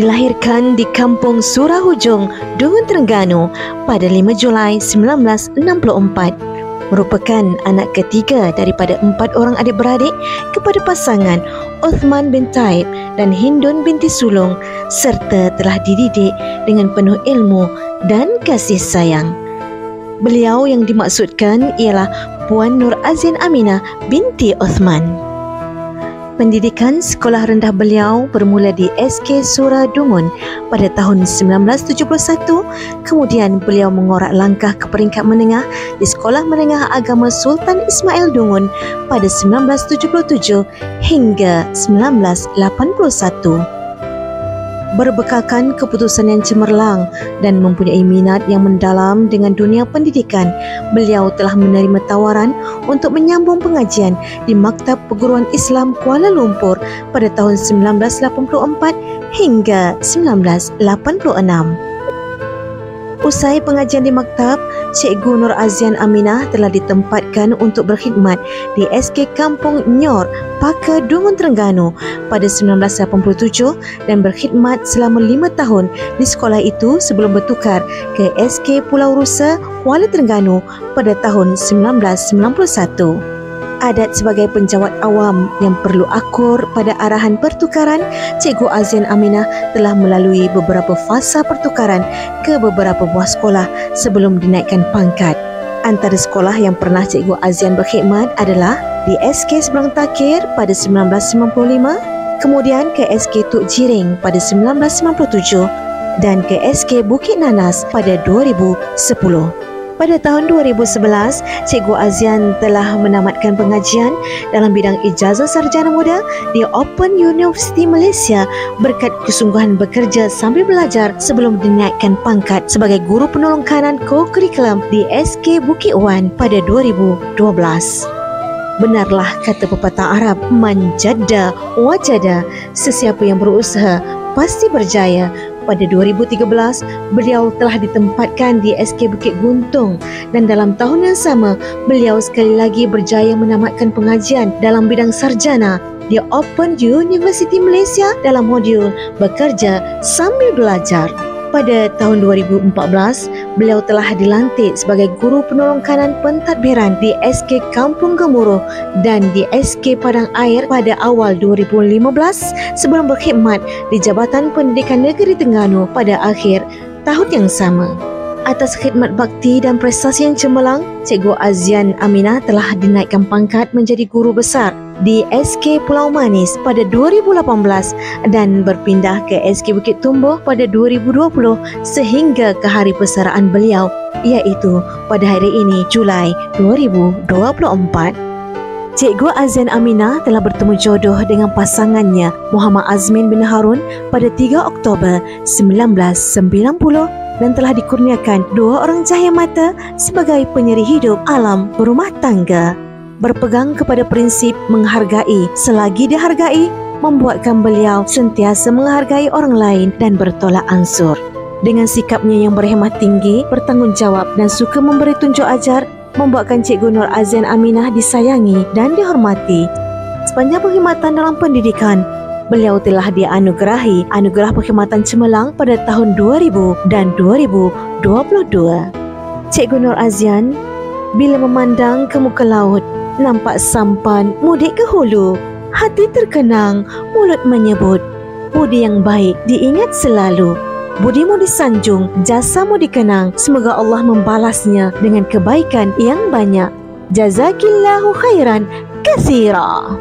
dilahirkan di Kampung Surahujung, Dungun, Terengganu pada 5 Julai 1964. Merupakan anak ketiga daripada 4 orang adik-beradik kepada pasangan Uthman bin Taib dan Hindun binti Sulung, serta telah dididik dengan penuh ilmu dan kasih sayang. Beliau yang dimaksudkan ialah Puan Nur Azian Aminah binti Uthman. Pendidikan sekolah rendah beliau bermula di SK Surah Dungun pada tahun 1971, kemudian beliau mengorak langkah ke peringkat menengah di Sekolah Menengah Agama Sultan Ismail Dungun pada 1977 hingga 1981. Berbekalkan keputusan yang cemerlang dan mempunyai minat yang mendalam dengan dunia pendidikan, beliau telah menerima tawaran untuk menyambung pengajian di Maktab Perguruan Islam Kuala Lumpur pada tahun 1984 hingga 1986. Usai pengajian di maktab, Cikgu Nur Azian Aminah telah ditempatkan untuk berkhidmat di SK Kampung Nyor, Paka, Dungun, Terengganu pada 1987 dan berkhidmat selama 5 tahun di sekolah itu sebelum bertukar ke SK Pulau Rusa, Kuala Terengganu pada tahun 1991. Adat sebagai penjawat awam yang perlu akur pada arahan pertukaran, Cikgu Azian Aminah telah melalui beberapa fasa pertukaran ke beberapa buah sekolah sebelum dinaikkan pangkat. Antara sekolah yang pernah Cikgu Azian berkhidmat adalah di SK Seberang Takir pada 1995, kemudian ke SK Tuk Jiring pada 1997 dan ke SK Bukit Nanas pada 2010. Pada tahun 2011, Cikgu Azian telah menamatkan pengajian dalam bidang ijazah sarjana muda di Open University Malaysia berkat kesungguhan bekerja sambil belajar sebelum dinaikkan pangkat sebagai guru penolong kanan co-curriculum di SK Bukit Wan pada 2012. Benarlah kata pepatah Arab, man jadda wajada, sesiapa yang berusaha pasti berjaya. Pada 2013, beliau telah ditempatkan di SK Bukit Guntung dan dalam tahun yang sama, beliau sekali lagi berjaya menamatkan pengajian dalam bidang sarjana di Open University Malaysia dalam modul bekerja sambil belajar. Pada tahun 2014, beliau telah dilantik sebagai guru penolong kanan pentadbiran di SK Kampung Gemuruh dan di SK Padang Air pada awal 2015 sebelum berkhidmat di Jabatan Pendidikan Negeri Terengganu pada akhir tahun yang sama. Atas khidmat bakti dan prestasi yang cemerlang, Cikgu Azian Aminah telah dinaikkan pangkat menjadi guru besar di SK Pulau Manis pada 2018 dan berpindah ke SK Bukit Tumbuh pada 2020 sehingga ke hari persaraan beliau, iaitu pada hari ini Julai 2024. Cikgu Azian Aminah telah bertemu jodoh dengan pasangannya Muhammad Azmin bin Harun pada 3 Oktober 1990 dan telah dikurniakan 2 orang cahaya mata sebagai penyeri hidup alam berumah tangga. Berpegang kepada prinsip menghargai selagi dihargai, membuatkan beliau sentiasa menghargai orang lain dan bertolak ansur. Dengan sikapnya yang berhemah tinggi, bertanggungjawab dan suka memberi tunjuk ajar, membuatkan Cikgu Nur Azian Aminah disayangi dan dihormati. Sepanjang perkhidmatan dalam pendidikan, beliau telah dianugerahi anugerah perkhidmatan cemerlang pada tahun 2000 dan 2022. Cikgu Nur Azian, bila memandang ke muka laut, nampak sampan mudik ke hulu, hati terkenang, mulut menyebut, budi yang baik diingat selalu. Budimu disanjung, jasamu dikenang. Semoga Allah membalasnya dengan kebaikan yang banyak. Jazakillahu khairan katsira.